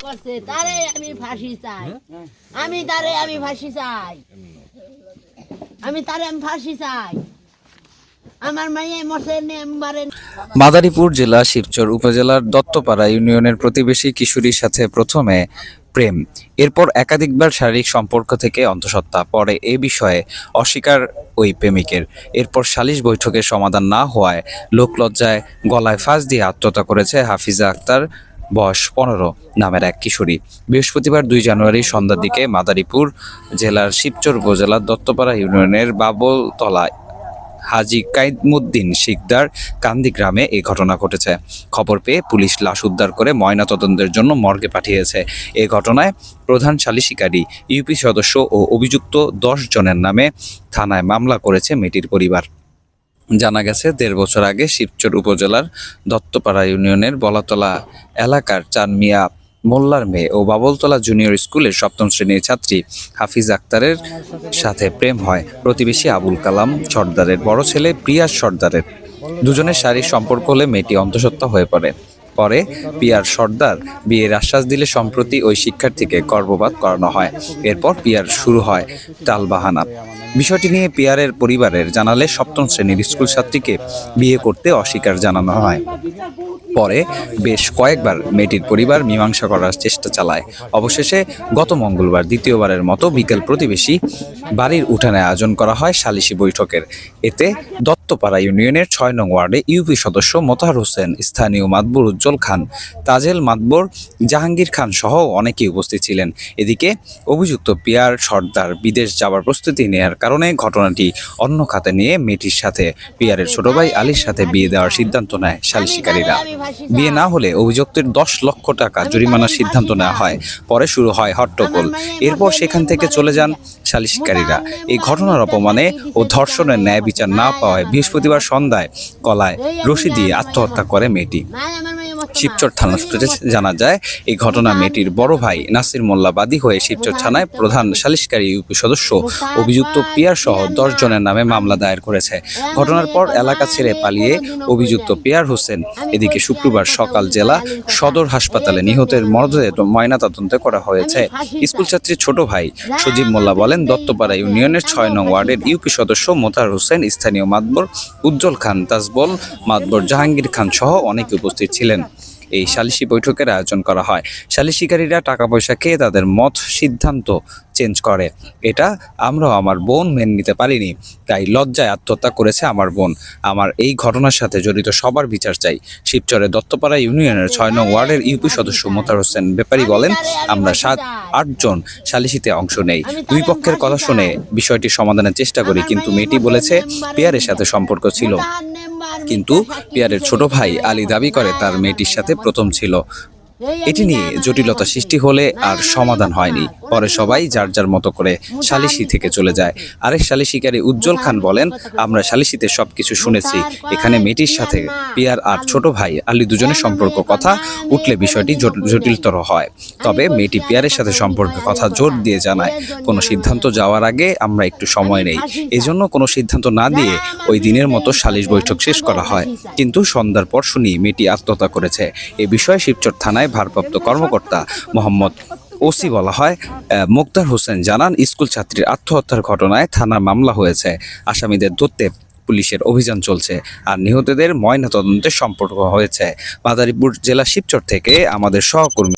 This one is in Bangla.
করছে তারে আমি ফাঁসি চাই। আমি তারে আমি ফাঁসি চাই। আমি তারে আমি ফাঁসি চাই। আমার মাইয়ে মরছে নেমবারে। মাদারীপুর জেলা শিবচর উপজেলার দত্তপাড়া ইউনিয়নের প্রতিবেশী কিশোরীর সাথে প্রথমে প্রেম, এরপর একাধিকবার শারীরিক সম্পর্ক থেকে অন্তঃসত্ত্বা, পরে এ বিষয়ে অস্বীকার ওই প্রেমিকের। এরপর সালিশ বৈঠকের সমাধান না হওয়ায় লোকলজ্জায় গলায় ফাঁস দিয়ে আত্মহত্যা করেছে হাফিজা আক্তার, বয়স 15 নামের এক কিশোরী। বৃহস্পতিবার 2 জানুয়ারি সন্ধ্যার দিকে মাদারীপুর জেলার শিবচর উপজেলার দত্তপাড়া ইউনিয়নের বাবলতলা হাজী কাইমুদ্দিন শিকদার কান্দি গ্রামে এই ঘটনা ঘটেছে। খবর পেয়ে পুলিশ লাশ উদ্ধার করে ময়নাতদন্তের জন্য মর্গে পাঠিয়েছে। এই ঘটনায় প্রধান সালিসিকারী, ইউপি সদস্য ও অভিযুক্ত 10 জনের নামে থানায় মামলা করেছে মেয়েটির পরিবার। জানা গেছে 1.5 বছর আগে শিবচর উপজেলার দত্তপাড়া ইউনিয়নের বলাতলা এলাকার চানমিয়া মোল্লার মেয়ে ও বাবলতলা জুনিয়র স্কুলের 7ম শ্রেণীর ছাত্রী হাফিজ আক্তারের সাথে প্রেম হয় প্রতিবেশী আবুল কালাম সর্দারের বড় ছেলে পিয়াস সর্দারের। দুজনের শারীরিক সম্পর্ক হলে মেয়েটি অন্তঃসত্ত্বা হয়ে পড়ে। পরে পিয়ার সর্দার বিয়ের আশ্বাস দিলে সম্প্রতি ওই শিক্ষার্থীকে গর্ভপাত করানো হয়। এরপর পিয়ার শুরু হয় টালবাহানা। বিষয়টি নিয়ে পিয়ারের পরিবারের জানালে 7ম শ্রেণীর স্কুল ছাত্রীকে বিয়ে করতে অস্বীকার জানানো হয়। পরে বেশ কয়েকবার মেয়েটির পরিবার মীমাংসা করার চেষ্টা চালায়। অবশেষে গত মঙ্গলবার দ্বিতীয়বারের মতো বিকেল প্রতিবেশী বাড়ির উঠানে আয়োজন করা হয় সালিশি বৈঠকের। এতে দত্তপাড়া ইউনিয়নের 6 নং ওয়ার্ডে ইউপি সদস্য মোতাহার হোসেন, স্থানীয় মাতবর উজ্জ্বল খান, তাজেল মাতবর, জাহাঙ্গীর খান সহ অনেকেই উপস্থিত ছিলেন। এদিকে অভিযুক্ত পিয়ার সর্দার বিদেশ যাওয়ার প্রস্তুতি নেওয়ার কারণে ঘটনাটি অন্য খাতে নিয়ে মেয়েটির সাথে পিয়ারের ছোট ভাই আলীর সাথে বিয়ে দেওয়ার সিদ্ধান্ত নেয় সালিশিকারীরা। বিয়ে না হলে অভিযুক্তের 10 লক্ষ টাকা জরিমানার সিদ্ধান্ত নেওয়া হয়। পরে শুরু হয় হট্টগোল। এরপর সেখান থেকে চলে যান সালিশিকারীরা। এই ঘটনার অপমানে ও ধর্ষণের ন্যায় বিচার না পাওয়ায় বৃহস্পতিবার সন্ধ্যায় গলায় রশি দিয়ে আত্মহত্যা করে মেয়েটি। শিবচর থানা সূত্রে জানা যায়, এই ঘটনা মেয়েটির বড় ভাই নাসির মোল্লা বাদী হয়ে শিবচর থানায় প্রধান সালিশকারী ইউপি সদস্য অভিযুক্ত পিয়ার সহ 10 জনের নামে মামলা দায়ের করেছে। ঘটনার পর এলাকা ছেড়ে পালিয়ে অভিযুক্ত পিয়ার হোসেন। এদিকে শুক্রবার সকাল জেলা সদর হাসপাতালে নিহতের মরদেহ ময়নাতদন্ত করা হয়েছে। স্কুল ছাত্রীর ছোট ভাই সজীব মোল্লা বলেন, দত্তপাড়া ইউনিয়নের 6 নং ওয়ার্ডের ইউপি সদস্য মোতাহার হোসেন, স্থানীয় মাতবর উজ্জ্বল খান, তাজবল মাতবর জাহাঙ্গীর খান সহ অনেকে উপস্থিত ছিলেন। এই সালিশি বৈঠকের আয়োজন করা হয়। সালিশিকারীরা টাকা পয়সা খেয়ে তাদের মত সিদ্ধান্ত চেঞ্জ করে। এটা আমরাও আমার বোন মেনে নিতে পারিনি, তাই লজ্জায় আত্মহত্যা করেছে আমার বোন। আমার এই ঘটনার সাথে জড়িত সবার বিচার চাই। শিবচরের দত্তপাড়া ইউনিয়নের 6 নং ওয়ার্ডের ইউপি সদস্য মোতাহার হোসেন ব্যাপারী বলেন, আমরা 7-8 জন সালিশিতে অংশ নেই। দুই পক্ষের কথা শুনে বিষয়টি সমাধানের চেষ্টা করি, কিন্তু মেয়েটি বলেছে পিয়ারের সাথে সম্পর্ক ছিল, কিন্তু পিয়ারের ছোট ভাই আলী দাবি করে তার মেয়েটির সাথে প্রথম ছিল। এটি নিয়ে জটিলতা সৃষ্টি হলে আর সমাধান হয়নি। পরে সবাই যার যার মতো করে সালিশি থেকে চলে যায়। আরেক সালিশিকারী উজ্জ্বল খান বলেন, আমরা সালিশিতে সবকিছু শুনেছি। এখানে মেয়েটির সাথে পিয়ার আর ছোট ভাই আলী দুজনের সম্পর্ক কথা উঠলে বিষয়টি জটিলতর হয়। তবে মেয়েটি পিয়ারের সাথে সম্পর্কের কথা জোর দিয়ে জানায়, কোনো সিদ্ধান্ত যাওয়ার আগে আমরা একটু সময় নেই। এজন্য কোনো সিদ্ধান্ত না দিয়ে ওই দিনের মতো সালিশ বৈঠক শেষ করা হয়। কিন্তু সন্ধ্যার পর শুনি মেয়েটি আত্মহত্যা করেছে। এ বিষয়ে শিবচর থানায় ভারপ্রাপ্ত কর্মকর্তা মোহাম্মদ ওসি বলা হয় মোক্তার হোসেন জানান, স্কুল ছাত্রীর আত্মহত্যার ঘটনায় থানার মামলা হয়েছে। আসামিদের ধরতে পুলিশের অভিযান চলছে আর নিহতদের ময়নাতদন্তের সম্পর্ক হয়েছে। মাদারীপুর জেলা শিবচর থেকে আমাদের সহকর্মী